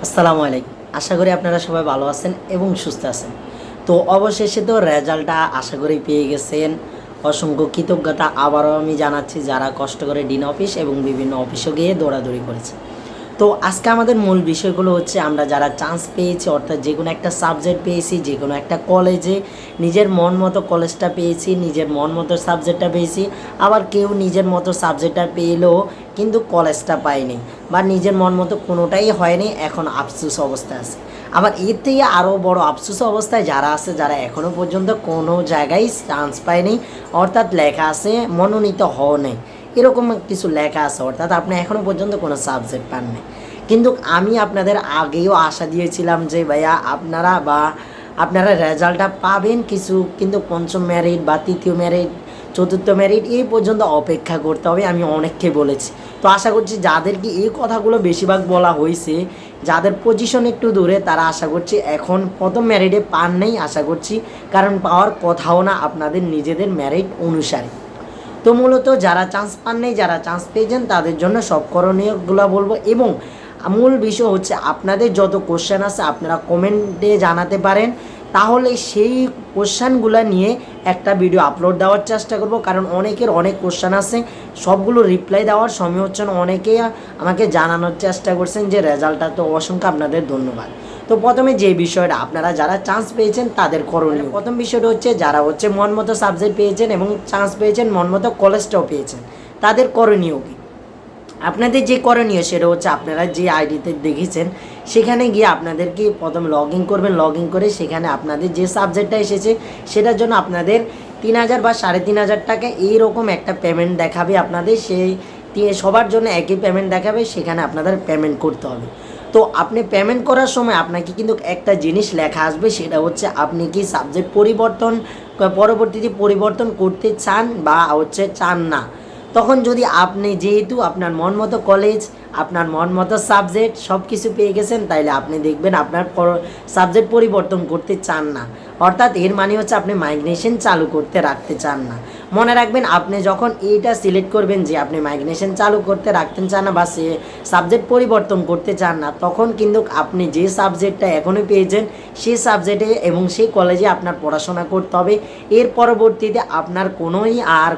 আসসালামু আলাইকুম। আশা করি আপনারা সবাই ভালো আছেন এবং সুস্থ আছেন। তো অবশেষে তো রেজাল্টটা আশা করি পেয়ে গেছেন। অসংখ্য কৃতজ্ঞতা আবারও আমি জানাচ্ছি যারা কষ্ট করে ডিন অফিস এবং বিভিন্ন অফিসে গিয়ে দৌড়াদৌড়ি করেছে। তো আজকে আমাদের মূল বিষয়গুলো হচ্ছে আমরা যারা চান্স পেয়েছি, অর্থাৎ যে কোনো একটা সাবজেক্ট পেয়েছি, যে কোনো একটা কলেজে নিজের মন মতো কলেজটা পেয়েছি, নিজের মন মতো সাবজেক্টটা পেয়েছি। আবার কেউ নিজের মতো সাবজেক্টটা পেলেও কিন্তু কলেজটা পায়নি বা নিজের মন মতো কোনোটাই হয়নি, এখন আফসোস অবস্থায় আছে। আবার এর থেকে আরও বড় আফসোস অবস্থায় যারা আছে, যারা এখনও পর্যন্ত কোনো জায়গায় চান্স পায়নি, অর্থাৎ লেখা আছে মনোনীত হওয়া এরকম কিছু লেখা আছে, অর্থাৎ আপনি এখনও পর্যন্ত কোনো সাবজেক্ট পাননি। কিন্তু আমি আপনাদের আগেও আশা দিয়েছিলাম যে ভাইয়া আপনারা রেজাল্টটা পাবেন কিছু, কিন্তু পঞ্চম মেরিট বা তৃতীয় মেরিট, চতুর্থ মেরিট এই পর্যন্ত অপেক্ষা করতে হবে, আমি অনেককে বলেছি। তো আশা করছি যাদেরকে এই কথাগুলো বেশিরভাগ বলা হয়েছে, যাদের পজিশন একটু দূরে, তারা আশা করছি এখন প্রথম মেরিটে পান নেই আশা করছি, কারণ পাওয়ার কথাও না আপনাদের নিজেদের মেরিট অনুসারে। তো মূলত যারা চান্স পান নেই, যারা চান্স পেয়েছেন তাদের জন্য সব করণীয়গুলো বলবো। এবং মূল বিষয় হচ্ছে আপনাদের যত কোশ্চেন আছে আপনারা কমেন্টে জানাতে পারেন, তাহলে সেই কোশ্চেনগুলো নিয়ে একটা ভিডিও আপলোড দেওয়ার চেষ্টা করব। কারণ অনেকের অনেক কোশ্চেন আছে, সবগুলো রিপ্লাই দেওয়ার সময় হচ্ছে না। অনেকেই আমাকে জানানোর চেষ্টা করছেন যে রেজাল্টটা, তো অসংখ্য আপনাদের ধন্যবাদ। তো প্রথমে যে বিষয়টা আপনারা যারা চান্স পেয়েছেন তাদের করণীয়, প্রথম বিষয়টা হচ্ছে যারা হচ্ছে মন মতো সাবজেক্ট পেয়েছেন এবং চান্স পেয়েছেন, মন মতো কলেজটাও পেয়েছেন, তাদের করণীয় কী? আপনাদের যে করণীয় সেটা হচ্ছে আপনারা যে আইডিতে দেখেছেন সেখানে গিয়ে আপনাদেরকে প্রথম লগ ইন করবেন। লগ ইন করে সেখানে আপনাদের যে সাবজেক্টটা এসেছে সেটার জন্য আপনাদের 3,000 বা 3,500 টাকা এইরকম একটা পেমেন্ট দেখাবে আপনাদের। সেই সবার জন্য একই পেমেন্ট দেখাবে, সেখানে আপনাদের পেমেন্ট করতে হবে। তো আপনি পেমেন্ট করার সময় আপনাকে কিন্তু একটা জিনিস লেখা আসবে, সেটা হচ্ছে আপনি কি সাবজেক্ট পরবর্তীতে পরিবর্তন করতে চান বা হচ্ছে চান না। তখন যদি আপনি যেহেতু আপনার মন মতো কলেজ, আপনার মন মতো সাবজেক্ট সব কিছু পেয়ে গেছেন, তাইলে আপনি দেখবেন আপনার সাবজেক্ট পরিবর্তন করতে চান না, অর্থাৎ এর মানে হচ্ছে আপনি মাইগ্রেশন চালু করতে রাখতে চান না। মনে রাখবেন, আপনি যখন এইটা সিলেক্ট করবেন যে আপনি মাইগ্রেশন চালু করতে রাখতে চান না বা সে সাবজেক্ট পরিবর্তন করতে চান না, তখন কিন্তু আপনি যে সাবজেক্টটা এখনই পেয়েছেন সেই সাবজেক্টে এবং সেই কলেজে আপনার পড়াশোনা করতে হবে। এর পরবর্তীতে আপনার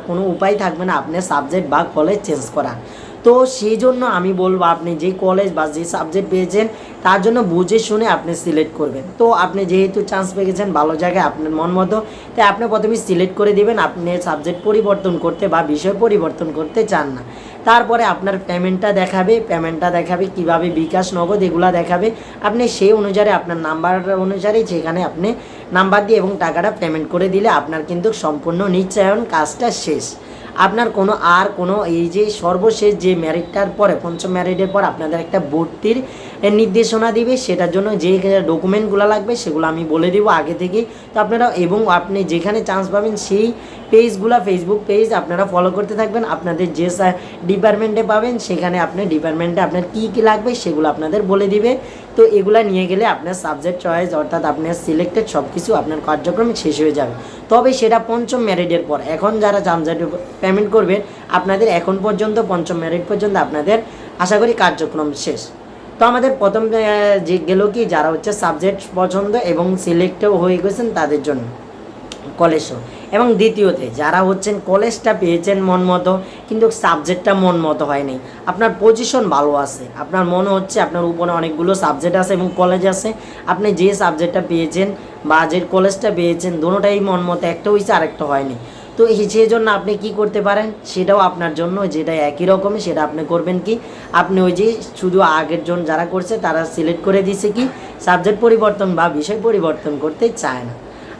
কোনো উপায় থাকবে না আপনি সাবজেক্ট বা কলেজ চেঞ্জ করার। তো সেই জন্য আমি বলবো, আপনি যে কলেজ বা যে সাবজেক্ট পেয়েছেন তার জন্য বুঝে শুনে আপনি সিলেক্ট করবেন। তো আপনি যেহেতু চান্স পেয়ে গেছেন ভালো জায়গায় আপনার মন মতো, তাই আপনি প্রথমে সিলেক্ট করে দেবেন আপনি সাবজেক্ট পরিবর্তন করতে বা বিষয় পরিবর্তন করতে চান না। তারপরে আপনার পেমেন্টটা দেখাবে কিভাবে, বিকাশ, নগদ, এগুলো দেখাবে। আপনি সেই অনুযায়ী আপনার নাম্বার অনুসারে সেখানে আপনি নাম্বার দিয়ে এবং টাকাটা পেমেন্ট করে দিলে আপনার কিন্তু সম্পূর্ণ নিশ্চয়ন কাজটা শেষ। আপনার কোনো এই যে সর্বশেষ যে মেরিটটার পরে পঞ্চম মেরিটের পর আপনাদের একটা ভর্তির নির্দেশনা দিবে, সেটার জন্য যে ডকুমেন্টগুলো লাগবে সেগুলো আমি বলে দেবো আগে থেকেই। তো আপনারা এবং আপনি যেখানে চান্স পাবেন সেই পেজগুলো, ফেসবুক পেজ আপনারা ফলো করতে থাকবেন। আপনাদের যে ডিপার্টমেন্টে পাবেন সেখানে আপনি ডিপার্টমেন্টে আপনার কী কী লাগবে সেগুলো আপনাদের বলে দিবে। তো এগুলা নিয়ে গেলে আপনার সাবজেক্ট চয়েস, অর্থাৎ আপনার সিলেক্টেড সব কিছু আপনার কার্যক্রম শেষ হয়ে যাবে। তবে সেটা পঞ্চম মেরিটের পর। এখন যারা চান্সের পেমেন্ট করবেন আপনাদের এখন পর্যন্ত পঞ্চম মেরিট পর্যন্ত আপনাদের আশা করি কার্যক্রম শেষ। তো আমাদের প্রথম যে গেল কি, যারা হচ্ছে সাবজেক্ট পছন্দ এবং সিলেক্টও হয়ে গেছেন তাদের জন্য কলেজও। এবং দ্বিতীয়তে যারা হচ্ছেন কলেজটা পেয়েছেন মন মতো কিন্তু সাবজেক্টটা মন মতো হয়নি, আপনার পজিশন ভালো আছে, আপনার মনে হচ্ছে আপনার উপরে অনেকগুলো সাবজেক্ট আছে এবং কলেজ আছে, আপনি যে সাবজেক্টটা পেয়েছেন বা যে কলেজটা পেয়েছেন দুটোটাই মন মতো, একটা হয়েছে আরেকটা হয়নি। তো সেই জন্য আপনি কি করতে পারেন, সেটাও আপনার জন্য যেটা একই রকমই, সেটা আপনি করবেন কি, আপনি ওই যে শুধু আগের জন যারা করছে তারা সিলেক্ট করে দিয়েছে কি সাবজেক্ট পরিবর্তন বা বিষয় পরিবর্তন করতে চায় না,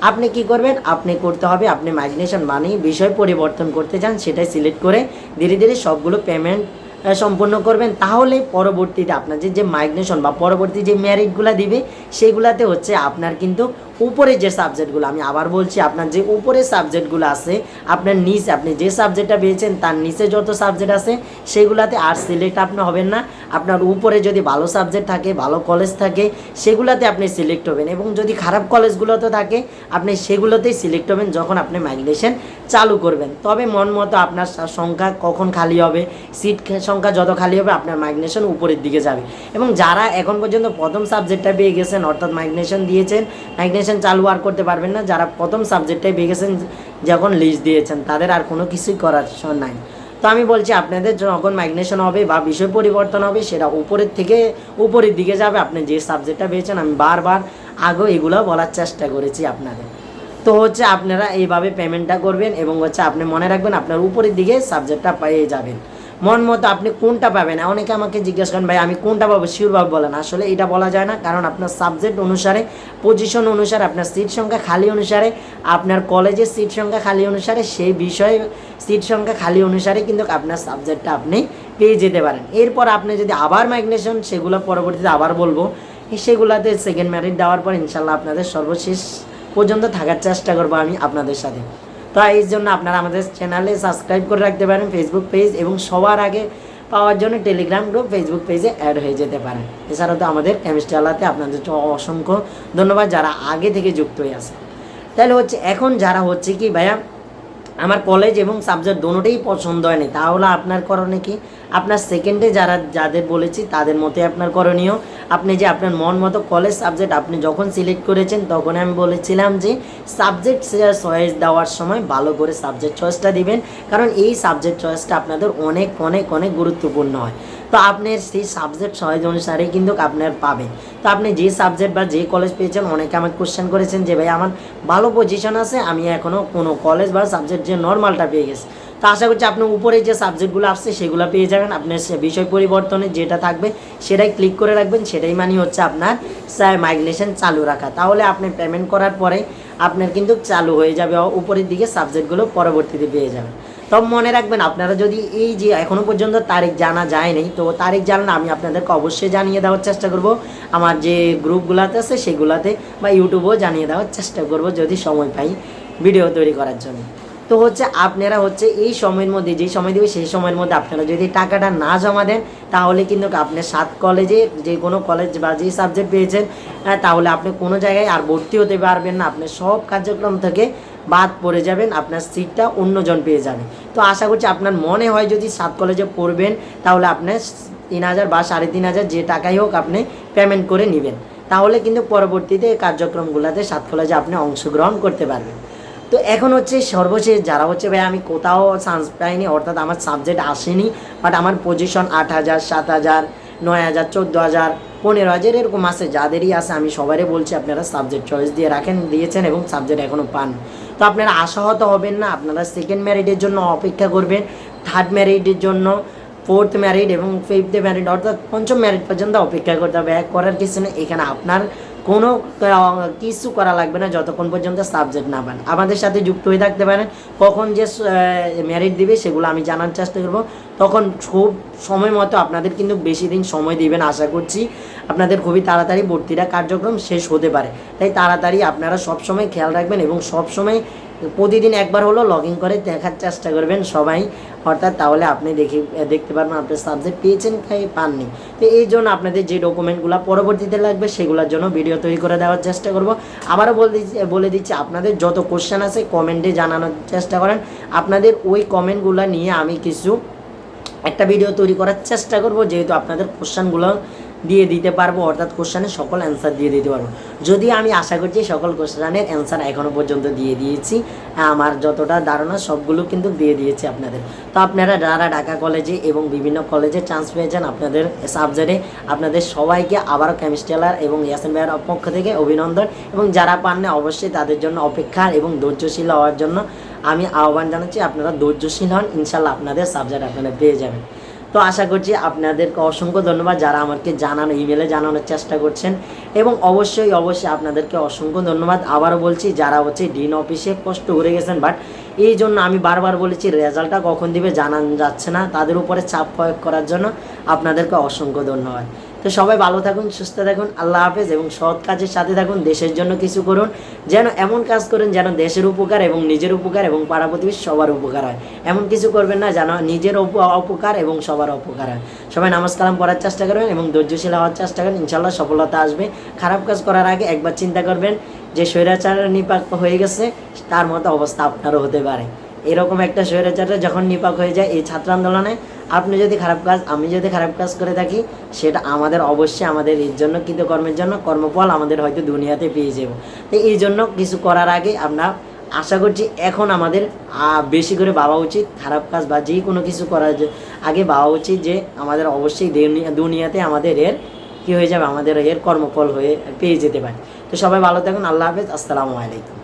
আপনি কি করবেন, আপনি করতে হবে আপনি মাইগ্রেশন মানেই বিষয় পরিবর্তন করতে চান, সেটাই সিলেক্ট করে ধীরে ধীরে সবগুলো পেমেন্ট সম্পন্ন করবেন। তাহলে পরবর্তীতে আপনার যে মাইগ্রেশন বা পরবর্তী যে মেরিটগুলো দিবে সেগুলাতে হচ্ছে আপনার কিন্তু উপরে যে সাবজেক্টগুলো, আমি আবার বলছি, আপনার যে উপরে সাবজেক্টগুলো আছে আপনার নিচে আপনি যে সাবজেক্টটা পেয়েছেন তার নিচে যত সাবজেক্ট আছে সেগুলাতে আর সিলেক্ট আপনি হবেন না। আপনার উপরে যদি ভালো সাবজেক্ট থাকে, ভালো কলেজ থাকে, সেগুলাতে আপনি সিলেক্ট হবেন, এবং যদি খারাপ কলেজগুলোতে থাকে আপনি সেগুলোতেই সিলেক্ট হবেন যখন আপনি মাইগ্রেশন চালু করবেন। তবে মন মতো আপনার সংখ্যা কখন খালি হবে, সিট সংখ্যা যত খালি হবে আপনার মাইগ্রেশন উপরের দিকে যাবে। এবং যারা এখন পর্যন্ত প্রথম সাবজেক্টটা পেয়ে গেছেন, অর্থাৎ মাইগ্রেশন দিয়েছেন, মাইগ্রেশন চালু আর করতে পারবেন না। যারা প্রথম সাবজেক্টটাই পেয়ে গেছেন যখন লিস্ট দিয়েছেন, তাদের আর কোনো কিছুই করার নাই। তো আমি বলছি আপনাদের যখন মাইগ্রেশন হবে বা বিষয় পরিবর্তন হবে সেটা উপরের থেকে উপরের দিকে যাবে। আপনি যে সাবজেক্টটা পেয়েছেন, আমি বারবার আগেও এগুলো বলার চেষ্টা করেছি আপনাদের। তো হচ্ছে আপনারা এইভাবে পেমেন্টটা করবেন, এবং হচ্ছে আপনি মনে রাখবেন আপনার উপরের দিকে সাবজেক্টটা পেয়ে যাবেন। মন মতো আপনি কোনটা পাবেন, অনেকে আমাকে জিজ্ঞেস করেন ভাই আমি কোনটা পাবো, শিওরভাবে বলেন। আসলে এটা বলা যায় না, কারণ আপনার সাবজেক্ট অনুসারে, পজিশন অনুসারে, আপনার সিট সংখ্যা খালি অনুসারে, আপনার কলেজের সিট সংখ্যা খালি অনুসারে, সেই বিষয়ে সিট সংখ্যা খালি অনুসারে কিন্তু আপনার সাবজেক্টটা আপনি পেয়ে যেতে পারেন। এরপর আপনি যদি আবার মাইগ্রেশন, সেগুলো পরবর্তীতে আবার বলবো, সেগুলাতে সেকেন্ড মেরিট দেওয়ার পর ইনশাল্লাহ আপনাদের সর্বশেষ পর্যন্ত থাকার চেষ্টা করবো আমি আপনাদের সাথে। তো এই জন্য আপনারা আমাদের চ্যানেলে সাবস্ক্রাইব করে রাখতে পারেন, ফেসবুক পেজ, এবং সবার আগে পাওয়ার জন্য টেলিগ্রাম গ্রুপ, ফেসবুক পেজে অ্যাড হয়ে যেতে পারেন। এছাড়াও তো আমাদের কেমিস্ট্রি আলাতে আপনাদের অসংখ্য ধন্যবাদ যারা আগে থেকে যুক্ত হয়ে আছে। তাহলে হচ্ছে এখন যারা হচ্ছে কি ভাইয়া আমার কলেজ এবং সাবজেক্ট দুটোই পছন্দ হয়নি, তাহলে আপনার করণীয় কি? আপনার সেকেন্ডে যাদের বলেছি তাদের মতে আপনার করণীয়, আপনি যে আপনার মন মতো কলেজ সাবজেক্ট আপনি যখন সিলেক্ট করেছেন তখন আমি বলেছিলাম যে সাবজেক্ট চয়েস দেওয়ার সময় ভালো করে সাবজেক্ট চয়েসটা দিবেন, কারণ এই সাবজেক্ট চয়েসটা আপনাদের অনেক অনেক অনেক গুরুত্বপূর্ণ হয়। তো আপনার সেই সাবজেক্ট চয়েস অনুসারেই কিন্তু আপনার পাবেন। তো আপনি যে সাবজেক্ট বা যে কলেজ পেয়েছেন, অনেকে আমাকে কোশ্চেন করেছেন যে ভাই আমার ভালো পজিশন আছে, আমি এখনও কোনো কলেজ বা সাবজেক্ট যে নর্মালটা পেয়ে গেছি। তো আশা করছি আপনি উপরে যে সাবজেক্টগুলো আসছে সেগুলো পেয়ে যাবেন। আপনার বিষয় পরিবর্তনে যেটা থাকবে সেটাই ক্লিক করে রাখবেন, সেটাই মানে হচ্ছে আপনার মাইগ্রেশন চালু রাখা। তাহলে আপনি পেমেন্ট করার পরে আপনার কিন্তু চালু হয়ে যাবে, উপরের দিকে সাবজেক্টগুলো পরবর্তীতে পেয়ে যাবেন। তবে মনে রাখবেন আপনারা যদি এই যে এখনও পর্যন্ত তারিখ জানা যায়নি, তো তারিখ জানলে আমি আপনাদেরকে অবশ্যই জানিয়ে দেওয়ার চেষ্টা করব, আমার যে গ্রুপগুলোতে আছে সেগুলোতে, বা ইউটিউবেও জানিয়ে দেওয়ার চেষ্টা করব যদি সময় পাই ভিডিও তৈরি করার জন্য। তো হচ্ছে আপনারা হচ্ছে এই সময়ের মধ্যে, যেই সময় দেবে সেই সময়ের মধ্যে আপনারা যদি টাকাটা না জমা দেন, তাহলে কিন্তু আপনি 7 কলেজে যে কোনো কলেজ বা যেই সাবজেক্ট পেয়েছেন, তাহলে আপনি কোনো জায়গায় আর ভর্তি হতে পারবেন না, আপনি সব কার্যক্রম থেকে বাদ পড়ে যাবেন, আপনার সিটটা অন্যজন পেয়ে যাবে। তো আশা করছি আপনার মনে হয় যদি 7 কলেজে পড়বেন, তাহলে আপনার 3000 বা 3500 যে টাকাই হোক আপনি পেমেন্ট করে নেবেন, তাহলে কিন্তু পরবর্তীতে কার্যক্রমগুলোতে 7 কলেজে আপনি অংশগ্রহণ করতে পারবেন। তো এখন হচ্ছে সর্বশেষ যারা হচ্ছে ভাই আমি কোথাও চান্স পাইনি, অর্থাৎ আমার সাবজেক্ট আসেনি, বাট আমার পজিশন 8000, 7000, 9000, 14000, 15000 এরকম আছে, যাদেরই আছে আমি সবারই বলছি আপনারা সাবজেক্ট চয়েস দিয়ে দিয়েছেন এবং সাবজেক্ট এখনও পান। তো আপনারা আশাহত হবেন না, আপনারা সেকেন্ড মেরিটের জন্য অপেক্ষা করবেন, থার্ড মেরিটের জন্য, ফোর্থ মেরিট এবং ফিফথ মেরিট, অর্থাৎ পঞ্চম মেরিট পর্যন্ত অপেক্ষা করতে হবে। এক করার কিছু নেই, এখানে আপনার কোনো কিছু করা লাগবে না যতক্ষণ পর্যন্ত সাবজেক্ট না পান। আমাদের সাথে যুক্ত হয়ে থাকতে পারেন, কখন যে মেরিট দিবে সেগুলো আমি জানার চেষ্টা করব, তখন খুব সময় মতো আপনাদের কিন্তু বেশি দিন সময় দিবেন। আশা করছি আপনাদের খুবই তাড়াতাড়ি ভর্তিটা কার্যক্রম শেষ হতে পারে, তাই তাড়াতাড়ি আপনারা সবসময় খেয়াল রাখবেন এবং সবসময় প্রতিদিন একবার হলো লগ ইন করে দেখার চেষ্টা করবেন সবাই, অর্থাৎ তাহলে আপনি দেখতে পারবেন আপনার সাবজেক্ট পেয়েছেন কি পাননি। তো এই জন্য আপনাদের যে ডকুমেন্টগুলো পরবর্তীতে লাগবে সেগুলোর জন্য ভিডিও তৈরি করে দেওয়ার চেষ্টা করব। আবারও বলে দিচ্ছি আপনাদের যত কোশ্চেন আছে কমেন্টে জানানোর চেষ্টা করেন, আপনাদের ওই কমেন্টগুলো নিয়ে আমি কিছু একটা ভিডিও তৈরি করার চেষ্টা করব, যেহেতু আপনাদের কোশ্চেনগুলো দিয়ে দিতে পারবো, অর্থাৎ কোশ্চেনের সকল অ্যান্সার দিয়ে দিতে পারবো। যদি আমি আশা করছি সকল কোশ্চেনের অ্যান্সার এখনও পর্যন্ত দিয়ে দিয়েছি, আমার যতটা ধারণা সবগুলো কিন্তু দিয়ে দিয়েছি আপনাদের। তো আপনারা যারা ঢাকা কলেজে এবং বিভিন্ন কলেজে চান্স পেয়েছেন আপনাদের সাবজেক্টে, আপনাদের সবাইকে আবারও কেমিস্ট্রি আলার এবং ইয়াসিন ভাইয়ের পক্ষ থেকে অভিনন্দন, এবং যারা পান না অবশ্যই তাদের জন্য অপেক্ষা এবং ধৈর্যশীল হওয়ার জন্য আমি আহ্বান জানাচ্ছি। আপনারা ধৈর্যশীল হন, ইনশাল্লাহ আপনাদের সাবজেক্ট আপনারা পেয়ে যাবেন। তো আশা করছি আপনাদেরকে অসংখ্য ধন্যবাদ যারা আমাকে ইমেলে জানানোর চেষ্টা করছেন, এবং অবশ্যই আপনাদেরকে অসংখ্য ধন্যবাদ। আবারও বলছি যারা হচ্ছে ডিন অফিসে কষ্ট করে গেছেন, বাট এই জন্য আমি বারবার বলেছি রেজাল্টটা কখন দিবে জানা যাচ্ছে না, তাদের উপরে চাপ প্রয়োগ করার জন্য আপনাদেরকে অসংখ্য ধন্যবাদ। তো সবাই ভালো থাকুন, সুস্থ থাকুন, আল্লাহ হাফেজ। এবং সৎ কাজের সাথে থাকুন, দেশের জন্য কিছু করুন, যেন এমন কাজ করেন যেন দেশের উপকার এবং নিজের উপকার এবং পাড়া প্রতিবেশী সবার উপকার হয়। এমন কিছু করবেন না যেন নিজের অপকার এবং সবার অপকার হয়। সবাই নামাজ কালাম পড়ার চেষ্টা করবেন এবং ধৈর্যশীল হওয়ার চেষ্টা করেন, ইনশাল্লাহ সফলতা আসবে। খারাপ কাজ করার আগে একবার চিন্তা করবেন যে স্বৈরাচার নিপাক হয়ে গেছে, তার মতো অবস্থা আপনারও হতে পারে। এরকম একটা স্বৈরাচারে যখন নিপাক হয়ে যায় এই ছাত্র আন্দোলনে, আপনি যদি খারাপ কাজ, আমি যদি খারাপ কাজ করে থাকি, সেটা আমাদের অবশ্যই আমাদের এর জন্য কৃতকর্মের জন্য কর্মফল আমাদের হয়তো দুনিয়াতে পেয়ে যাব। তো এই জন্য কিছু করার আগে আমরা আশা করছি এখন আমাদের বেশি করে ভাবা উচিত, খারাপ কাজ বা যে কোনো কিছু করার আগে ভাবা উচিত যে আমাদের অবশ্যই দুনিয়াতে আমাদের এর কী হয়ে যাবে, আমাদের এর কর্মফল হয়ে পেয়ে যেতে পারে। তো সবাই ভালো থাকুন, আল্লাহ হাফেজ, আসসালামু আলাইকুম।